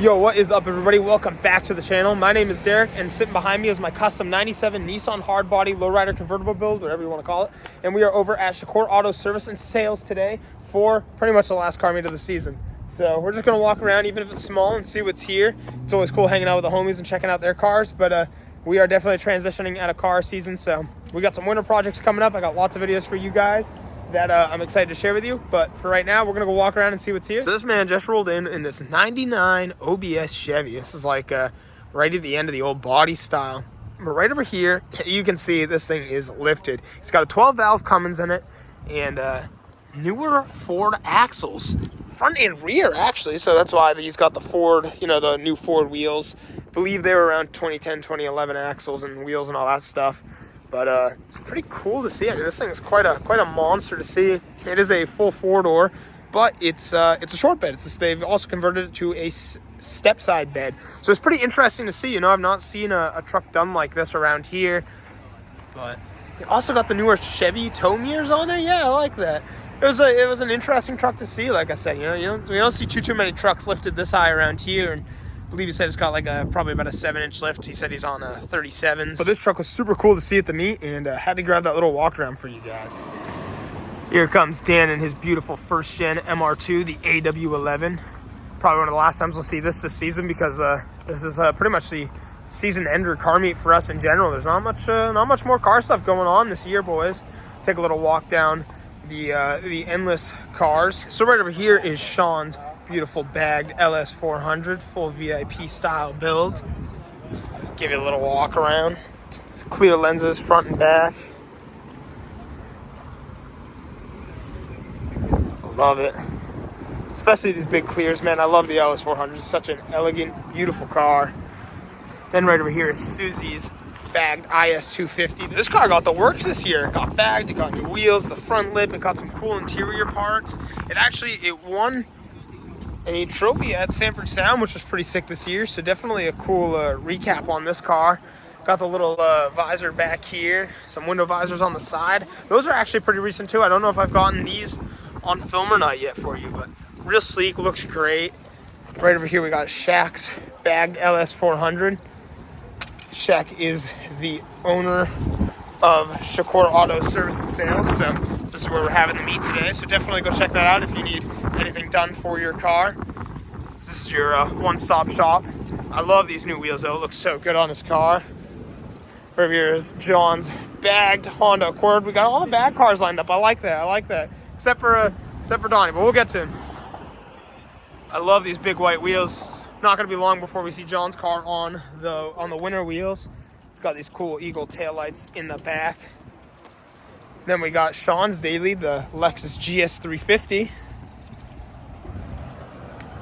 Yo, what is up, everybody? Welcome back to the channel. My name is Derek, and sitting behind me is my custom 97 Nissan hardbody lowrider convertible build, whatever you want to call it. And we are over at Shakur Auto Service and Sales today for pretty much the last car meet of the season. So we're just going to walk around, even if it's small, and see what's here. It's always cool hanging out with the homies and checking out their cars, but we are definitely transitioning out of car season, so we got some winter projects coming up. I got lots of videos for you guys that I'm excited to share with you, but for right now, we're gonna go walk around and see what's here. So this man just rolled in this 99 OBS Chevy. This is like right at the end of the old body style. But right over here, you can see this thing is lifted. It's got a 12 valve Cummins in it and newer Ford axles, front and rear actually. So that's why he's got the Ford, you know, the new Ford wheels. I believe they were around 2010, 2011 axles and wheels and all that stuff. But it's pretty cool to see. I mean, this thing is quite a monster to see. It is a full four-door, but it's a short bed. They've also converted it to a step-side bed. So it's pretty interesting to see. You know, I've not seen a truck done like this around here. But it also got the newer Chevy tow mirrors on there. Yeah, I like that. It was an interesting truck to see. Like I said, you know, we don't see too many trucks lifted this high around here. And I believe he said it's got like probably about a 7-inch lift. He said he's on a 37. But this truck was super cool to see at the meet, and had to grab that little walk around for you guys. Here comes Dan in his beautiful first gen MR2, the AW11. Probably one of the last times we'll see this season, because this is pretty much the season ender car meet for us in general. There's not much more car stuff going on this year, boys. Take a little walk down the Endlezz cars. So right over here is Sean's beautiful bagged LS 400, full VIP style build. Give you a little walk around. It's clear lenses front and back. Love it. Especially these big clears, man. I love the LS 400. It's such an elegant, beautiful car. Then right over here is Susie's bagged IS 250. This car got the works this year. It got bagged, it got new wheels, the front lip, it got some cool interior parts. It won a trophy at Sanford Sound, which was pretty sick this year. So definitely a cool recap on this car. Got the little visor back here, some window visors on the side. Those are actually pretty recent too. I don't know if I've gotten these on film or not yet for you, but real sleek, looks great. Right over here we got Shaq's bagged LS 400. Shaq is the owner of Shakur Auto Service and Sales, so this is where we're having the meet today. So definitely go check that out if you need anything done for your car. This is your one-stop shop. I love these new wheels though. It looks so good on this car. Right here is John's bagged Honda Accord. We got all the bad cars lined up. I like that. Except for Donnie, but we'll get to him. I love these big white wheels. Not going to be long before we see John's car on the winter wheels. It's got these cool Eagle taillights in the back. Then we got Sean's daily, the Lexus GS 350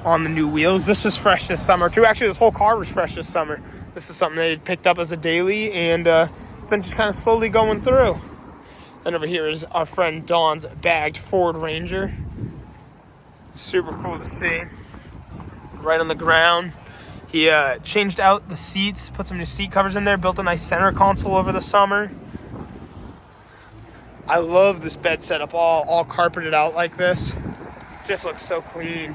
on the new wheels. This was fresh this summer too. Actually, this whole car was fresh this summer. This is something they picked up as a daily, and it's been just kind of slowly going through. Then over here is our friend Don's bagged Ford Ranger. Super cool to see. Right on the ground. He changed out the seats, put some new seat covers in there, built a nice center console over the summer. I love this bed setup, all carpeted out like this. Just looks so clean.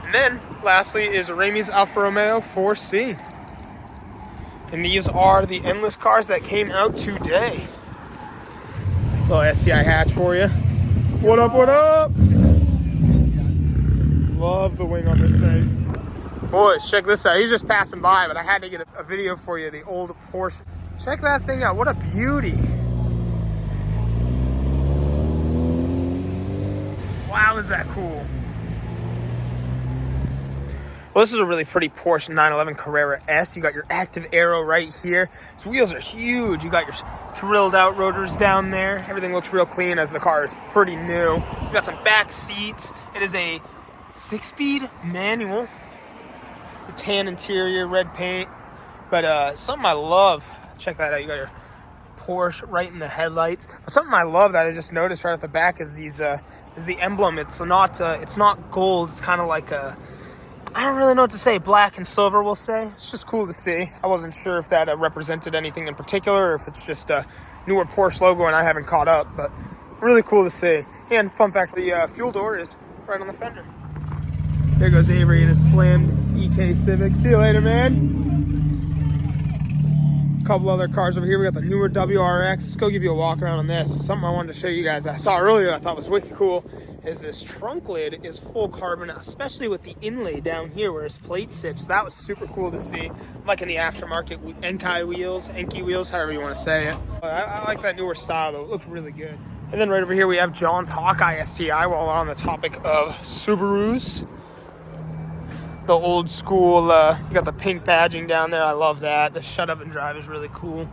And then, lastly, is Ramey's Alfa Romeo 4C. And these are the Endlezz cars that came out today. Little STI hatch for you. What up, what up? Love the wing on this thing. Boys, check this out. He's just passing by, but I had to get a video for you. The old Porsche. Check that thing out. What a beauty. Wow, is that cool. Well, this is a really pretty Porsche 911 Carrera S. You got your active aero right here. These wheels are huge. You got your drilled out rotors down there. Everything looks real clean as the car is pretty new. You got some back seats. It is a 6-speed manual. The tan interior, red paint. But something I love, check that out. You got your Porsche right in the headlights. But something I love that I just noticed right at the back is the emblem. It's not gold. It's kind of like I don't really know what to say. Black and silver, we'll say. It's just cool to see. I wasn't sure if that represented anything in particular, or if it's just a newer Porsche logo and I haven't caught up. But really cool to see. And fun fact, the fuel door is right on the fender. There goes Avery in his slammed EK Civic. See you later, man. A couple other cars over here. We got the newer WRX. Let's go give you a walk around on this. Something I wanted to show you guys I saw earlier I thought was wicked cool is this trunk lid is full carbon, especially with the inlay down here where his plate sits. So that was super cool to see. Like in the aftermarket Enki wheels, however you want to say it. I like that newer style though. It looks really good. And then right over here we have John's Hawkeye STI while we're on the topic of Subarus. The old school, you got the pink badging down there. I love that. The shut up and drive is really cool.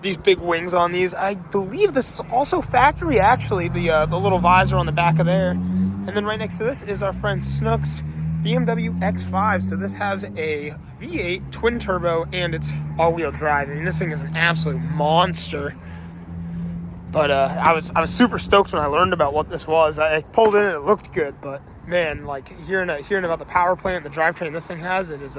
These big wings on these. I believe this is also factory, actually. The little visor on the back of there. And then right next to this is our friend Snook's BMW X5. So this has a V8 twin turbo and it's all-wheel drive. I mean, this thing is an absolute monster. But I was super stoked when I learned about what this was. I pulled in and it looked good, but man, like hearing about the power plant, the drivetrain this thing has, it is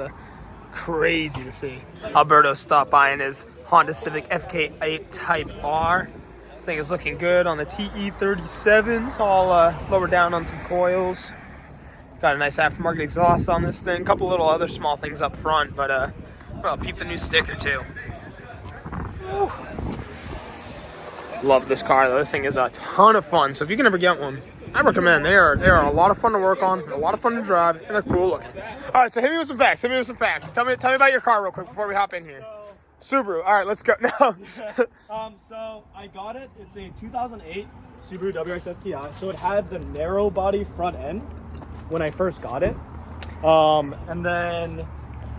crazy to see. Alberto stopped by in his Honda Civic FK8 Type R. Thing is looking good on the TE37s, all lowered down on some coils. Got a nice aftermarket exhaust on this thing. A couple little other small things up front, but well, peep the new sticker too. Woo. Love this car though. This thing is a ton of fun. So if you can ever get one, I recommend. They are a lot of fun to work on, a lot of fun to drive, and they're cool looking. All right, so hit me with some facts. Tell me about your car real quick before we hop in here. Subaru. All right, let's go. No. So I got it. It's a 2008 Subaru WRX STI. So it had the narrow body front end when I first got it, and then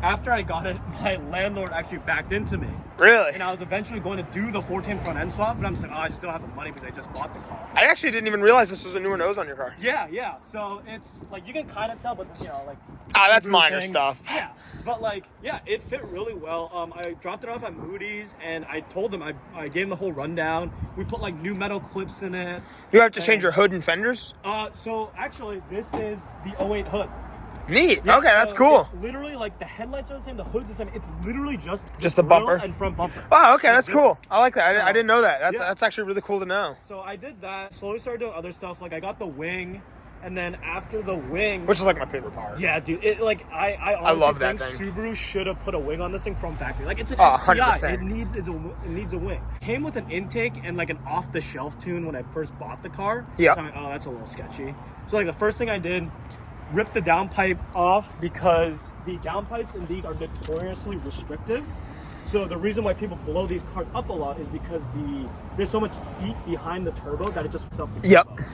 after I got it, my landlord actually backed into me. Really? And I was eventually going to do the 410 front end swap, but I'm just like, I just don't have the money because I just bought the car. I actually didn't even realize this was a newer nose on your car. Yeah. So it's like, you can kind of tell, but you know, like. Ah, that's minor stuff. Yeah. But like, yeah, it fit really well. I dropped it off at Moody's and I told them, I gave them the whole rundown. We put like new metal clips in it. You have to change your hood and fenders? So actually, this is the 08 hood. Neat. Yeah, okay, that's cool. It's literally like the headlights are the same, the hood's the same. It's literally just the bumper and front bumper. Oh, okay, that's cool. I like that. I didn't know that. That's actually really cool to know. So I did that. Slowly started doing other stuff. Like I got the wing, and then after the wing, which is like my favorite part. Yeah, dude. It like I honestly love that think thing. Subaru should have put a wing on this thing from factory. Like it's an STI. 100%. It needs a wing. Came with an intake and like an off-the-shelf tune when I first bought the car. Yeah. So oh, that's a little sketchy. So like the first thing I did, ripped the downpipe off because the downpipes in these are notoriously restrictive. So the reason why people blow these cars up a lot is because there's so much heat behind the turbo that it just fucks up the turbo.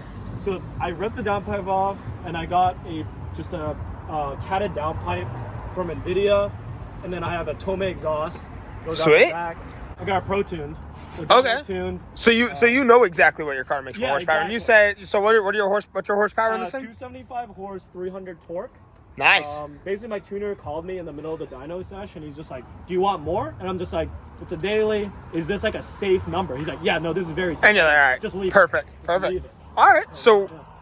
So I ripped the downpipe off and I got just a catted downpipe from NVIDIA, and then I have a Tome exhaust. Sweet. I got a Pro tuned. Okay. Tuned. So you know exactly what your car makes for horsepower. Exactly. And you say, so what's your horsepower in this thing? 275 horse, 300 torque. Nice. Basically, my tuner called me in the middle of the dyno session. He's just like, "Do you want more?" And I'm just like, "It's a daily. Is this like a safe number?" He's like, "Yeah, no, this is very safe." And you're like, all right, just leave. Perfect. Leave it. All right.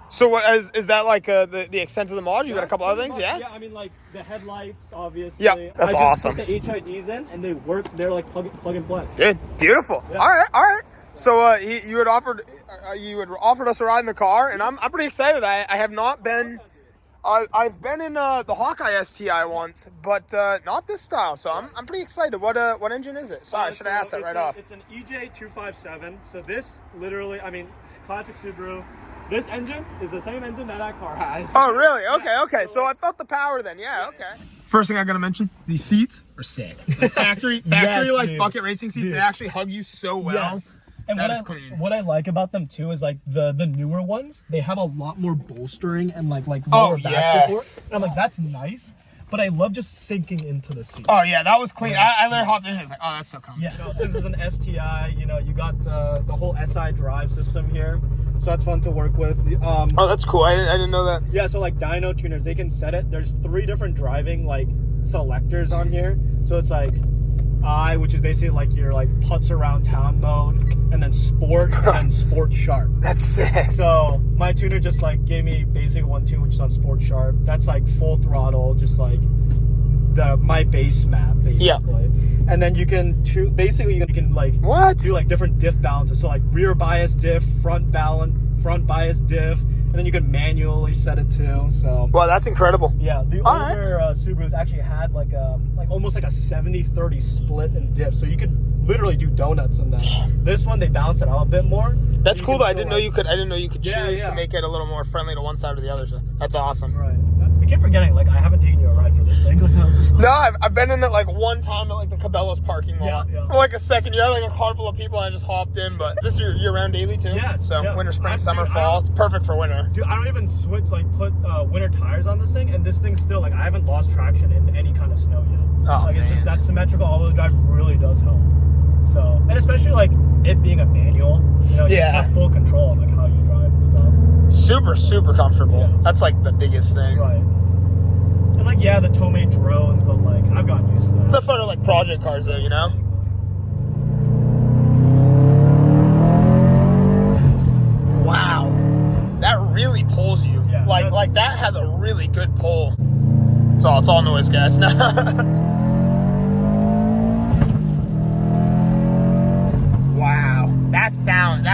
So what is that like the extent of the mod? You got a couple other things, yeah? Yeah, I mean like the headlights, obviously. Yeah, that's awesome. I just put the HIDs in and they work. They're like plug and play. Good, beautiful. Yeah. All right. So you had offered us a ride in the car, and I'm pretty excited. I have not been. I've been in the Hawkeye STI once, but not this style. So I'm pretty excited. What engine is it? Sorry, I should have asked that right off. It's an EJ257. So this literally, I mean, classic Subaru. This engine is the same engine that car has. Oh, really? Okay. So I felt the power then. Yeah, okay. First thing I gotta mention, these seats are sick. Like factory Yes, like dude. bucket racing seats. Dude. They actually hug you so well. Yes. And that is clean. What I like about them too is like the newer ones, they have a lot more bolstering and like lower back support. And I'm like, that's nice. But I love just sinking into the seat. Oh yeah, that was clean. Yeah. I literally hopped in and I was like, oh, that's so comfy. Yeah. Since it's an STI, you know, you got the whole SI drive system here. So that's fun to work with. Oh, that's cool. I didn't know that. Yeah, so like dyno tuners, they can set it. There's 3 different driving like selectors on here. So it's like I, which is basically like your like putts around town mode, and then sport, and then sport sharp. That's sick. So my tuner just like gave me basically one tune, which is on sport sharp. That's like full throttle, just like my base map basically. Yeah. And then you can basically you can like do like different diff balances. So like rear bias diff, front bias diff, and then you could manually set it too. So Wow, that's incredible. yeah, the All older Subarus actually had like almost like a 70-30 split in diff, so you could literally do donuts in that. This one they balanced it out a bit more. That's So cool you though. can I didn't know you could. I didn't know you could Yeah, choose yeah. to make it a little more friendly to one side or the other. So that's awesome. Right. I keep forgetting, like, I haven't taken you a ride for this thing. No, I've been in it like one time at like the Cabela's parking lot. Yeah, yeah. For like a second. You had like a car full of people and I just hopped in. But this is your year-round daily too. Yeah, So yeah. winter, spring, Dude, summer, fall. It's perfect for winter. Dude, I don't even switch, like, put winter tires on this thing, and this thing's still, like, I haven't lost traction in any kind of snow yet. Oh, like, it's just man. that symmetrical all-wheel drive really does help. So, and especially, like, it being a manual, you know, you Yeah. just have full control of, like, how you drive and stuff. Super, super comfortable. Yeah. That's like the biggest thing. Right. And, like, yeah, the Tomei drones, but, like, I've gotten used to that. It's the fun of like project cars though, you know? Wow. That really pulls you. Yeah, like that has a really good pull. It's all noise, guys. Wow. That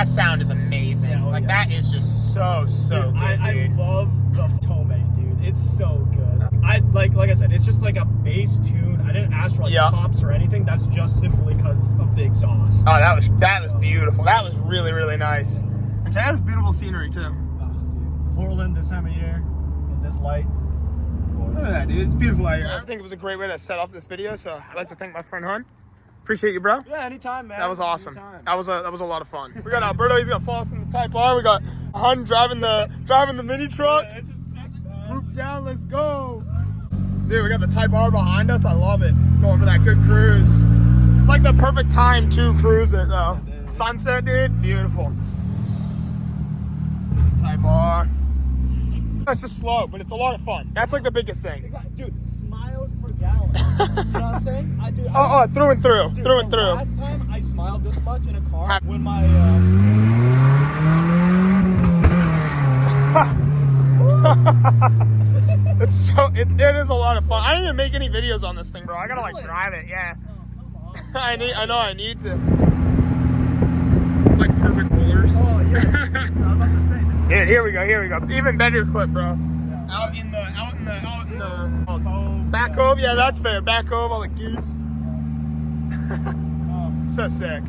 sound is amazing. Yeah, oh, like yeah. that is just so Dude, good, I dude. love the Tomei, dude. It's so good. I like I said, it's just like a bass tune. I didn't ask for like Yeah. pops or anything. That's just simply because of the exhaust. Oh, that was beautiful. That was really, really nice. And that was beautiful scenery too. Oh, dude. Portland this time of year in this light. Look at that, dude. It's beautiful out here. I think it was a great way to set off this video, so I'd like to thank my friend Hun. Appreciate you, bro. Yeah, anytime, man. That was awesome. Anytime. That was a lot of fun. We got Alberto. He's gonna follow us in the Type R. We got Hun driving the Minitruck. Yeah, it's a sick, man. Roof down. Let's go. Dude, we got the Type R behind us. I love it. Going for that good cruise. It's like the perfect time to cruise it, though. Sunset, dude. Beautiful. There's the Type R. It's just slow, but it's a lot of fun. That's like the biggest thing. Exactly. Dude, smiles per gallon. You know what I'm saying? Oh, through and through. Dude, Through and the through. last time I smiled this much in a car Happy. when my It is a lot of fun. I didn't even make any videos on this thing, bro. I gotta like Really? drive it, yeah. Oh, come on. I know I need to. Like perfect rollers. Oh yeah. I was about to say. Dude, here we go. Even better clip, bro. Yeah. Out in the Cove, back yeah. cove, yeah, that's fair. Back cove, all the geese. Oh. So sick.